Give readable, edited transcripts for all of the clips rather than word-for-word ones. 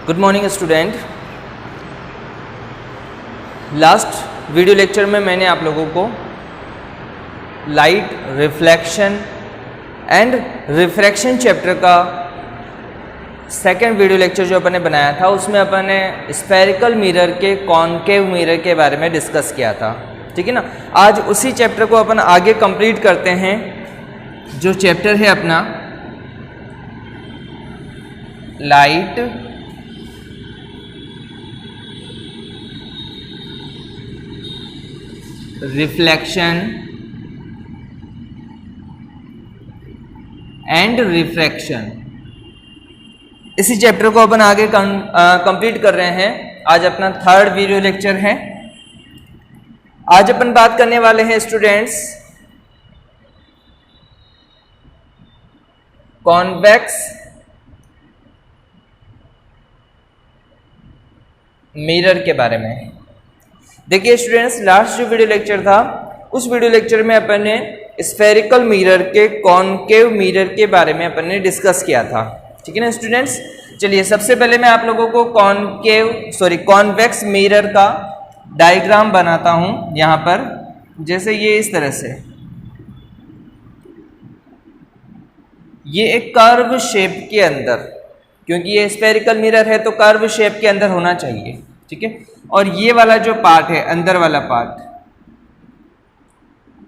Good morning student. Last video lecture में मैंने आप लोगों को light reflection and refraction chapter का सेकेंड वीडियो लेक्चर जो अपन ने बनाया था उसमें अपन ने स्फेरिकल मिरर के कॉनकेव मिरर के बारे में डिस्कस किया था, ठीक है ना। आज उसी चैप्टर को अपन आगे कंप्लीट करते हैं। जो चैप्टर है अपना लाइट रिफ्लेक्शन एंड रिफ्रैक्शन, इसी चैप्टर को अपन आगे कंप्लीट कर रहे हैं। आज अपना थर्ड वीडियो लेक्चर है। आज अपन बात करने वाले हैं स्टूडेंट्स कॉन्वेक्स मिरर के बारे में। देखिए स्टूडेंट्स, लास्ट जो वीडियो लेक्चर था उस वीडियो लेक्चर में अपन ने स्फेरिकल मिरर के कॉनकेव मिरर के बारे में अपन ने डिस्कस किया था, ठीक है ना स्टूडेंट्स। चलिए सबसे पहले मैं आप लोगों को कॉन्वेक्स मिरर का डायग्राम बनाता हूं यहां पर। जैसे ये इस तरह से, ये एक कर्व शेप के अंदर, क्योंकि ये स्फेरिकल मिरर है तो कर्व शेप के अंदर होना चाहिए, ठीक है। और ये वाला जो पार्ट है, अंदर वाला पार्ट,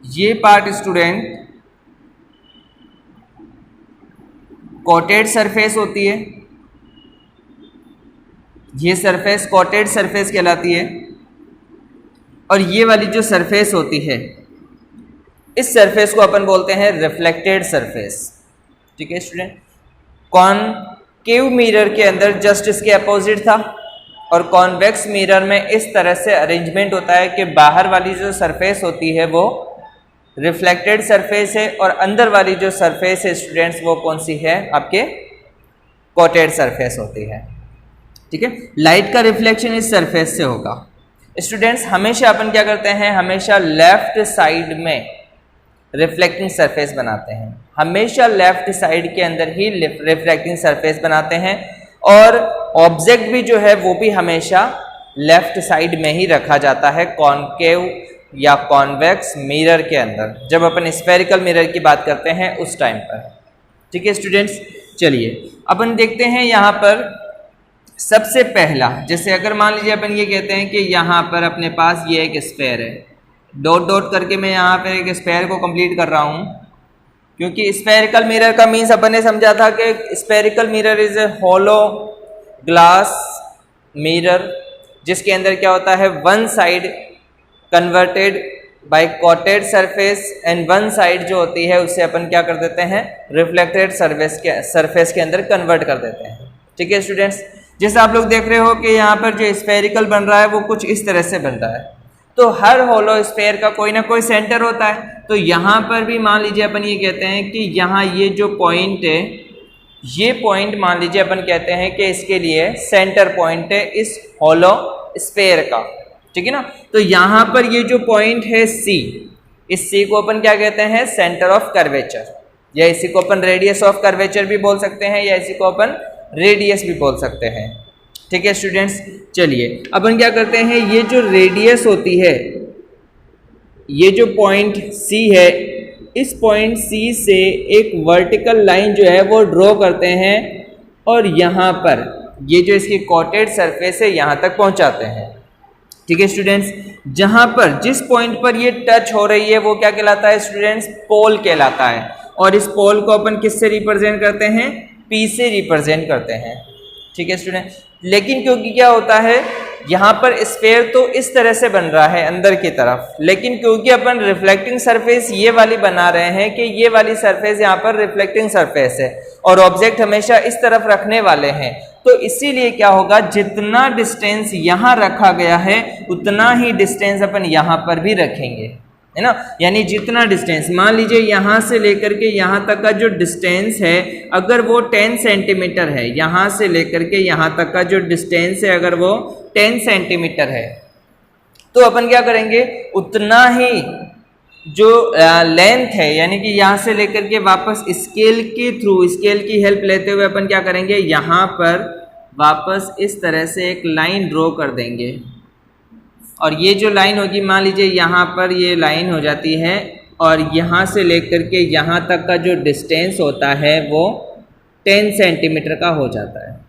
ये पार्ट स्टूडेंट कोटेड सरफेस होती है। ये सरफेस कोटेड सरफेस कहलाती है। और ये वाली जो सरफेस होती है, इस सरफेस को अपन बोलते हैं रिफ्लेक्टेड सरफेस, ठीक है स्टूडेंट। कॉनकेव मिरर के अंदर जस्ट इसके अपोजिट था, और कॉन्वेक्स मिरर में इस तरह से अरेंजमेंट होता है कि बाहर वाली जो सरफेस होती है वो रिफ्लेक्टेड सरफेस है, और अंदर वाली जो सरफेस है स्टूडेंट्स वो कौन सी है, आपके कोटेड सरफेस होती है, ठीक है। लाइट का रिफ्लेक्शन इस सरफेस से होगा। स्टूडेंट्स हमेशा अपन क्या करते हैं, हमेशा लेफ्ट साइड में रिफ्लेक्टिंग सरफेस बनाते हैं। हमेशा लेफ्ट साइड के अंदर ही रिफ्लेक्टिंग सरफेस बनाते हैं, और ऑब्जेक्ट भी जो है वो भी हमेशा लेफ्ट साइड में ही रखा जाता है कॉनकेव या कॉन्वेक्स मिरर के अंदर, जब अपन स्फेरिकल मिरर की बात करते हैं उस टाइम पर, ठीक है स्टूडेंट्स। चलिए अपन देखते हैं यहाँ पर सबसे पहला, जैसे अगर मान लीजिए अपन ये कहते हैं कि यहाँ पर अपने पास ये एक स्फेयर है, डॉट डॉट करके मैं यहाँ पर एक स्फेयर को कंप्लीट कर रहा हूँ, क्योंकि स्फेरिकल मिरर का मीन्स अपन ने समझा था कि spherical mirror is a hollow glass mirror, जिसके अंदर क्या होता है, one side converted bye coated surface and one side जो होती है उससे अपन क्या कर देते हैं, रिफ्लेक्टेड सरफेस के अंदर कन्वर्ट कर देते हैं, ठीक है स्टूडेंट्स। जैसे आप लोग देख रहे हो कि यहाँ पर जो स्फेरिकल बन रहा है वो कुछ इस तरह से बन रहा है। तो हर होलो स्फेयर का कोई ना कोई सेंटर होता है। तो यहाँ पर भी मान लीजिए अपन ये कहते हैं कि यहाँ ये जो पॉइंट है, ये पॉइंट मान लीजिए अपन कहते हैं कि इसके लिए सेंटर पॉइंट है इस होलो स्फेयर का, ठीक है ना। तो यहाँ पर ये जो पॉइंट है C, इस C को अपन क्या कहते हैं, सेंटर ऑफ कर्वेचर, या इसी को अपन रेडियस ऑफ कर्वेचर भी बोल सकते हैं, या इसी को अपन रेडियस भी बोल सकते हैं, ठीक है स्टूडेंट्स। चलिए अपन क्या करते हैं, ये जो रेडियस होती है, ये जो पॉइंट C है, इस पॉइंट C से एक वर्टिकल लाइन जो है वो ड्रॉ करते हैं, और यहाँ पर ये जो इसकी कोटेड सरफेस है यहाँ तक पहुँचाते हैं, ठीक है स्टूडेंट्स। जहाँ पर जिस पॉइंट पर ये टच हो रही है वो क्या कहलाता है स्टूडेंट्स, पोल कहलाता है। और इस पोल को अपन किससे रिप्रेजेंट करते हैं, P से रिप्रेजेंट करते हैं, ठीक है स्टूडेंट। लेकिन क्योंकि क्या होता है, यहाँ पर स्फेयर तो इस तरह से बन रहा है अंदर की तरफ, लेकिन क्योंकि अपन रिफ्लेक्टिंग सरफेस ये वाली बना रहे हैं कि ये वाली सरफेस यहाँ पर रिफ्लेक्टिंग सरफेस है और ऑब्जेक्ट हमेशा इस तरफ रखने वाले हैं, तो इसीलिए क्या होगा, जितना डिस्टेंस यहाँ रखा गया है उतना ही डिस्टेंस अपन यहाँ पर भी रखेंगे, है ना। यानी जितना डिस्टेंस, मान लीजिए यहाँ से लेकर के यहाँ तक का जो डिस्टेंस है, अगर वो 10 सेंटीमीटर है, यहाँ से लेकर के यहाँ तक का जो डिस्टेंस है अगर वो 10 सेंटीमीटर है, तो अपन क्या करेंगे, उतना ही जो लेंथ है, यानी कि यहाँ से लेकर के वापस स्केल के थ्रू, स्केल की हेल्प लेते हुए अपन क्या करेंगे, यहाँ पर वापस इस तरह से एक लाइन ड्रॉ कर देंगे और ये जो लाइन होगी मान लीजिए यहाँ पर ये लाइन हो जाती है और यहाँ से लेकर के यहाँ तक का जो डिस्टेंस होता है वो 10 सेंटीमीटर का हो जाता है।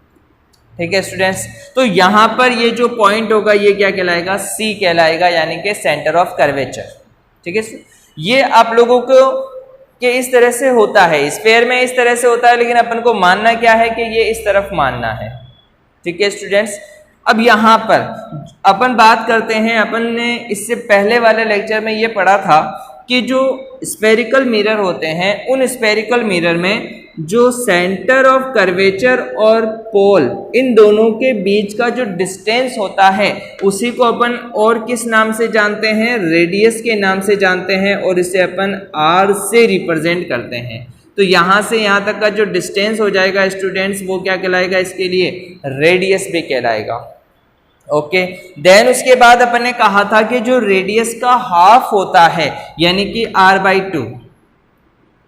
ठीक है स्टूडेंट्स, तो यहाँ पर ये जो पॉइंट होगा ये क्या कहलाएगा, सी कहलाएगा, यानी कि सेंटर ऑफ कर्वेचर। ठीक है, ये आप लोगों को कि इस तरह से होता है, स्फीयर में इस तरह से होता है, लेकिन अपन को मानना क्या है कि ये इस तरफ मानना है। ठीक है स्टूडेंट्स, अब यहाँ पर अपन बात करते हैं, अपन ने इससे पहले वाले लेक्चर में ये पढ़ा था कि जो स्फेरिकल मिरर होते हैं उन स्फेरिकल मिरर में जो सेंटर ऑफ कर्वेचर और पोल इन दोनों के बीच का जो डिस्टेंस होता है उसी को अपन और किस नाम से जानते हैं, रेडियस के नाम से जानते हैं, और इसे अपन आर से रिप्रेजेंट करते हैं। तो यहाँ से यहाँ तक का जो डिस्टेंस हो जाएगा स्टूडेंट्स वो क्या कहलाएगा, इसके लिए रेडियस भी कहलाएगा। ओके, देन उसके बाद अपन ने कहा था कि जो रेडियस का हाफ होता है यानी कि r/2,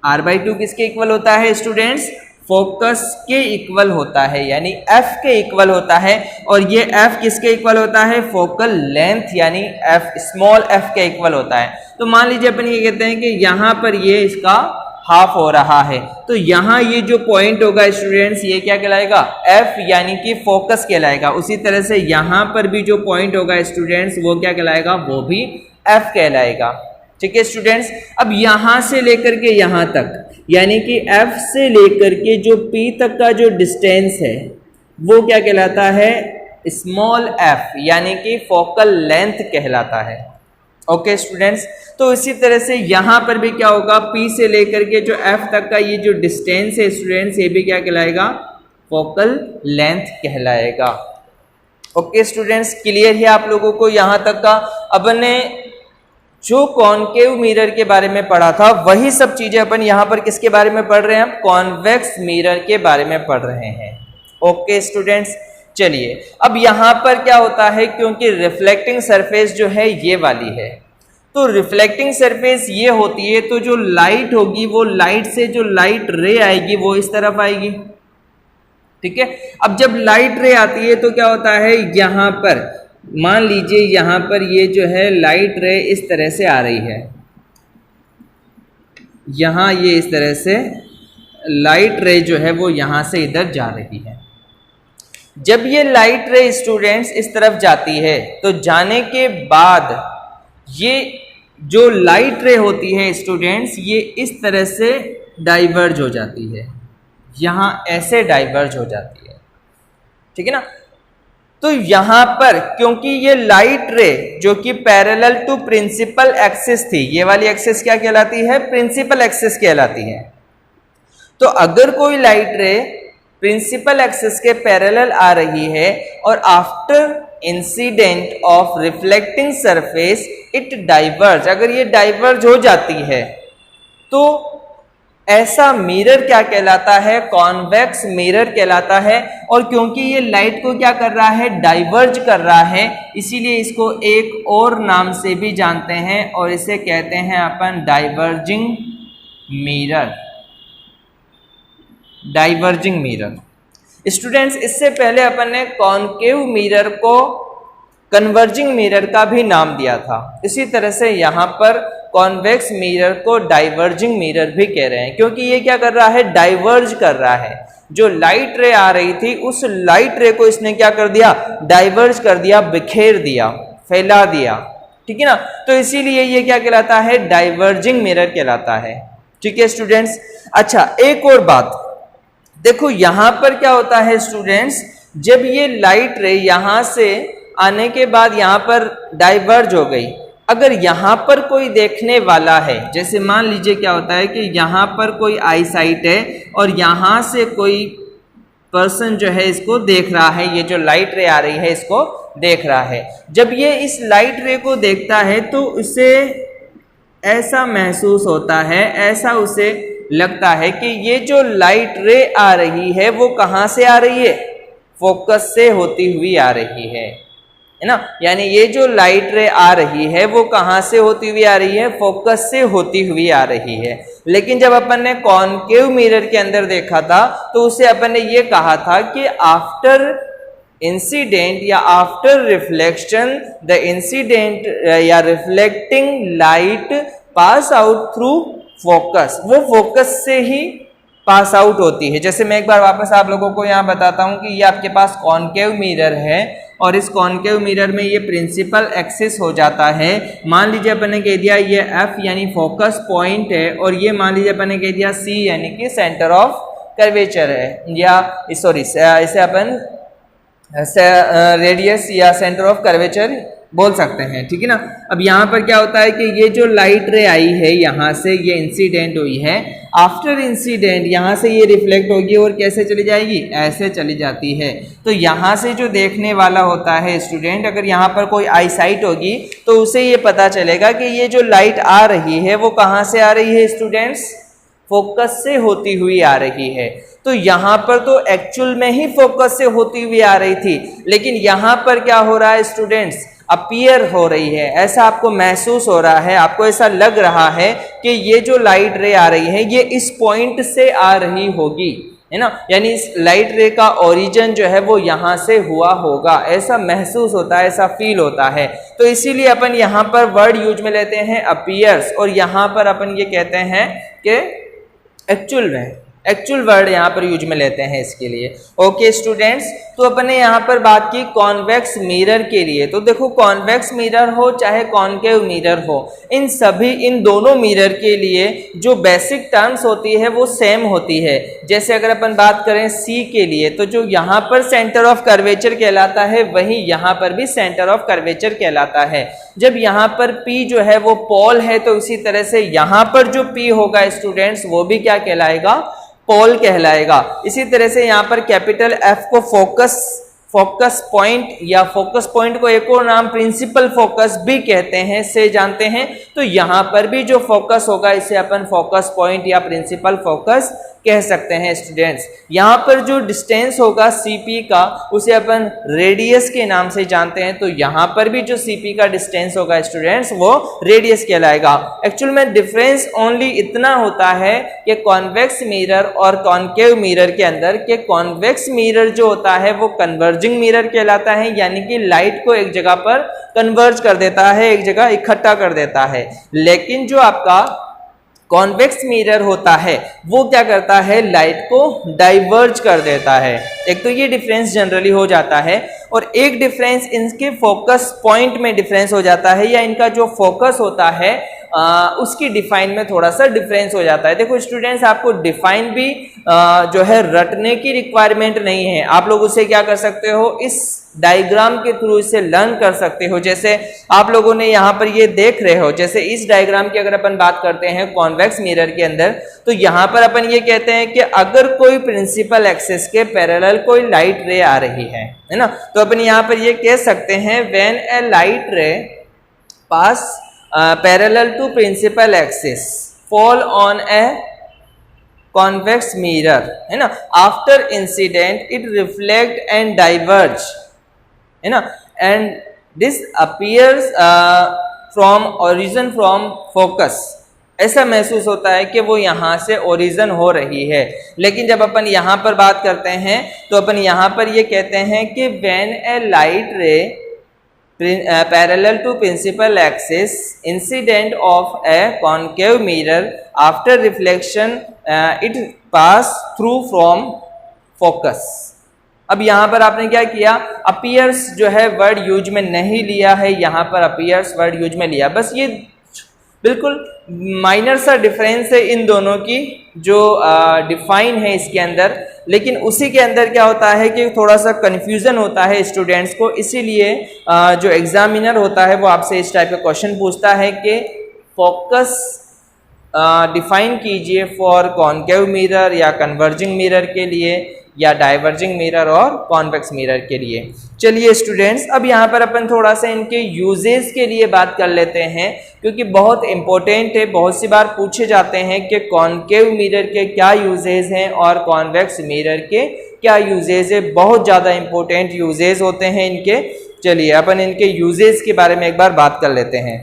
r/2 किसके इक्वल होता है स्टूडेंट्स, फोकस के इक्वल होता है, यानी f के इक्वल होता है, और ये f किसके इक्वल होता है, फोकल लेंथ यानी f स्मॉल f के इक्वल होता है। तो मान लीजिए अपन ये कहते हैं कि यहाँ पर ये इसका हाफ हो रहा है, तो यहाँ ये जो पॉइंट होगा स्टूडेंट्स ये क्या कहलाएगा, f यानी कि फोकस कहलाएगा। उसी तरह से यहाँ पर भी जो पॉइंट होगा स्टूडेंट्स वो क्या कहलाएगा, वो भी f कहलाएगा। ठीक है स्टूडेंट्स, अब यहाँ से लेकर के यहाँ तक यानी कि f से लेकर के जो p तक का जो डिस्टेंस है वो क्या कहलाता है, स्मॉल f यानी कि फोकल लेंथ कहलाता है। ओके स्टूडेंट्स, तो इसी तरह से यहाँ पर भी क्या होगा, P से लेकर के जो F तक का ये जो डिस्टेंस है स्टूडेंट्स ये भी क्या कहलाएगा, फोकल लेंथ कहलाएगा। ओके स्टूडेंट्स, क्लियर है आप लोगों को यहाँ तक का। अपन ने जो कॉनकेव मिरर के बारे में पढ़ा था वही सब चीजें अपन यहाँ पर किसके बारे में पढ़ रहे हैं, कॉन्वेक्स मिरर के बारे में पढ़ रहे हैं। ओके स्टूडेंट्स, चलिए अब यहाँ पर क्या होता है, क्योंकि रिफ्लेक्टिंग सरफेस जो है ये वाली है, तो रिफ्लेक्टिंग सरफेस ये होती है, तो जो लाइट होगी वो लाइट से जो लाइट रे आएगी वो इस तरफ आएगी। ठीक है, अब जब लाइट रे आती है तो क्या होता है, यहाँ पर मान लीजिए यहाँ पर ये जो है लाइट रे इस तरह से आ रही है, यहाँ ये इस तरह से लाइट रे जो है वो यहाँ से इधर जा रही है। जब ये लाइट रे स्टूडेंट्स इस तरफ जाती है तो जाने के बाद ये जो लाइट रे होती है स्टूडेंट्स ये इस तरह से डाइवर्ज हो जाती है, यहाँ ऐसे डाइवर्ज हो जाती है। ठीक है ना, तो यहाँ पर क्योंकि ये लाइट रे जो कि पैरेलल टू प्रिंसिपल एक्सिस थी, ये वाली एक्सिस क्या कहलाती है, प्रिंसिपल एक्सिस कहलाती है। तो अगर कोई लाइट रे प्रिंसिपल एक्सिस के पैरेलल आ रही है और after incident of reflecting surface it diverge, अगर ये डाइवर्ज हो जाती है तो ऐसा मिरर क्या कहलाता है, कॉन्वेक्स मिरर कहलाता है। और क्योंकि ये लाइट को क्या कर रहा है, डाइवर्ज कर रहा है, इसीलिए इसको एक और नाम से भी जानते हैं और इसे कहते हैं अपन diverging mirror, diverging mirror. Students, इससे पहले अपन ने कॉनकेव मिरर को कन्वर्जिंग मिरर का भी नाम दिया था, इसी तरह से यहाँ पर कॉन्वेक्स मिरर को डाइवर्जिंग मिरर भी कह रहे हैं, क्योंकि ये क्या कर रहा है, डाइवर्ज कर रहा है। जो लाइट रे आ रही थी उस लाइट रे को इसने क्या कर दिया, डाइवर्ज कर दिया, बिखेर दिया, फैला दिया। ठीक है ना, तो इसीलिए ये क्या कहलाता है, डाइवर्जिंग मिरर कहलाता है। ठीक है स्टूडेंट्स, अच्छा एक और बात देखो, यहाँ पर क्या होता है स्टूडेंट्स, जब ये लाइट रे यहाँ से आने के बाद यहाँ पर डाइवर्ज हो गई, अगर यहाँ पर कोई देखने वाला है, जैसे मान लीजिए क्या होता है कि यहाँ पर कोई आई साइट है और यहाँ से कोई पर्सन जो है इसको देख रहा है, ये जो लाइट रे आ रही है इसको देख रहा है। जब ये इस लाइट रे को देखता है तो उसे ऐसा महसूस होता है, ऐसा उसे लगता है कि ये जो लाइट रे आ रही है वो कहाँ से आ रही है, फोकस से होती हुई आ रही है। है ना। यानी ये जो लाइट रे आ रही है वो कहाँ से होती हुई आ रही है, फोकस से होती हुई आ रही है। लेकिन जब अपन ने कॉनकेव मिरर के अंदर देखा था तो उसे अपन ने ये कहा था कि आफ्टर इंसिडेंट या आफ्टर रिफ्लेक्शन द इंसिडेंट या reflecting light pass out through focus, वो फोकस से ही पास आउट होती है। जैसे मैं एक बार वापस आप लोगों को यहाँ बताता हूँ कि ये आपके पास कॉनकेव मिरर है और इस कॉनकेव मिरर में ये प्रिंसिपल एक्सिस हो जाता है। मान लीजिए अपन ने कह दिया ये एफ यानी फोकस पॉइंट है और ये मान लीजिए अपन ने कह दिया सी यानी कि सेंटर ऑफ कर्वेचर है, या सॉरी इसे अपन रेडियस या सेंटर ऑफ कर्वेचर बोल सकते हैं, ठीक है ना। अब यहाँ पर क्या होता है कि ये जो लाइट रे आई है यहाँ से ये इंसिडेंट हुई है, आफ्टर इंसिडेंट यहाँ से ये रिफ्लेक्ट होगी और कैसे चली जाएगी, ऐसे चली जाती है। तो यहाँ से जो देखने वाला होता है स्टूडेंट, अगर यहाँ पर कोई आई साइट होगी तो उसे ये पता चलेगा कि ये जो लाइट आ रही है वो कहाँ से आ रही है स्टूडेंट्स, फोकस से होती हुई आ रही है। तो यहाँ पर तो एक्चुअल में ही फोकस से होती हुई आ रही थी, लेकिन यहाँ पर क्या हो रहा है स्टूडेंट्स, अपीयर हो रही है, ऐसा आपको महसूस हो रहा है, आपको ऐसा लग रहा है कि ये जो लाइट रे आ रही है ये इस पॉइंट से आ रही होगी, है ना। यानी इस लाइट रे का ओरिजिन जो है वो यहाँ से हुआ होगा, ऐसा महसूस होता है, ऐसा फील होता है। तो इसीलिए अपन यहाँ पर वर्ड यूज में लेते हैं अपीयर्स और यहाँ पर अपन ये कहते हैं कि एक्चुअल में, एक्चुअल वर्ड यहाँ पर यूज में लेते हैं इसके लिए। ओके स्टूडेंट्स, तो अपन ने यहाँ पर बात की कॉन्वेक्स मिरर के लिए। तो देखो कॉन्वेक्स मिरर हो चाहे कॉनकेव मिरर हो, इन दोनों मिरर के लिए जो बेसिक टर्म्स होती है वो सेम होती है। जैसे अगर अपन बात करें सी के लिए, तो जो यहाँ पर सेंटर ऑफ कर्वेचर कहलाता है वही यहाँ पर भी सेंटर ऑफ कर्वेचर कहलाता है। जब यहाँ पर P जो है वो पोल है तो इसी तरह से यहाँ पर जो P होगा स्टूडेंट्स वो भी क्या कहलाएगा, पोल कहलाएगा। इसी तरह से यहाँ पर कैपिटल F को फोकस पॉइंट या फोकस पॉइंट को एक और नाम प्रिंसिपल फोकस भी कहते हैं, से जानते हैं। तो यहाँ पर भी जो फोकस होगा इसे अपन फोकस पॉइंट या प्रिंसिपल फोकस कह सकते हैं स्टूडेंट्स। यहाँ पर जो डिस्टेंस होगा CP का उसे अपन रेडियस के नाम से जानते हैं। तो यहाँ पर भी जो CP का डिस्टेंस होगा स्टूडेंट्स वो रेडियस कहलाएगा। एक्चुअल में डिफरेंस ओनली इतना होता है कि कॉन्वेक्स मिरर और कॉनकेव मिरर के अंदर के कॉन्वेक्स मिरर जो होता है वो कन्वर्जिंग मिरर कहलाता है, यानी कि लाइट को एक जगह पर कन्वर्ज कर देता है, एक जगह इकट्ठा कर देता है। लेकिन जो आपका कॉन्वेक्स मिरर होता है वो क्या करता है, लाइट को डाइवर्ज कर देता है। एक तो ये डिफरेंस जनरली हो जाता है और एक डिफरेंस इनके फोकस पॉइंट में डिफरेंस हो जाता है, या इनका जो फोकस होता है उसकी डिफाइन में थोड़ा सा डिफरेंस हो जाता है। देखो स्टूडेंट्स, आपको डिफाइन भी जो है रटने की रिक्वायरमेंट नहीं है, आप लोग उसे क्या कर सकते हो, इस डायग्राम के थ्रू इसे लर्न कर सकते हो। जैसे आप लोगों ने यहाँ पर ये देख रहे हो, जैसे इस डायग्राम की अगर अपन बात करते हैं कॉन्वेक्स मिरर के अंदर, तो यहाँ पर अपन ये कहते हैं कि अगर कोई प्रिंसिपल एक्सिस के पैरेलल कोई लाइट रे आ रही है ना, तो अपन यहाँ पर ये कह सकते हैं when a light ray pass parallel to principal axis fall on a convex mirror, है ना, after incident it reflect and diverge, है ना, and this appears from origin from focus. ऐसा महसूस होता है कि वो यहाँ से ओरिजिन हो रही है। लेकिन जब अपन यहाँ पर बात करते हैं तो अपन यहाँ पर ये कहते हैं कि when a light ray parallel to principal axis incident of a concave mirror after reflection it pass through from focus. अब यहाँ पर आपने क्या किया, अपीयर्स जो है वर्ड यूज में नहीं लिया है, यहाँ पर अपीयर्स वर्ड यूज में लिया। बस ये बिल्कुल माइनर सा डिफरेंस है इन दोनों की जो डिफाइन है इसके अंदर, लेकिन उसी के अंदर क्या होता है कि थोड़ा सा कन्फ्यूज़न होता है स्टूडेंट्स को। इसीलिए जो एग्जामिनर होता है वो आपसे इस टाइप का क्वेश्चन पूछता है कि फोकस डिफाइन कीजिए फॉर कॉनकेव मिरर या कन्वर्जिंग मिरर के लिए, या डाइवर्जिंग मिरर और कॉन्वेक्स मिरर के लिए। चलिए स्टूडेंट्स, अब यहाँ पर अपन थोड़ा सा इनके यूजेस के लिए बात कर लेते हैं, क्योंकि बहुत इंपॉर्टेंट है। बहुत सी बार पूछे जाते हैं कि कॉनकेव मिरर के क्या यूजेस हैं और कॉन्वेक्स मिरर के क्या यूजेस है। बहुत ज़्यादा इंपॉर्टेंट यूजेस होते हैं इनके। चलिए अपन इनके यूजेस के बारे में एक बार बात कर लेते हैं।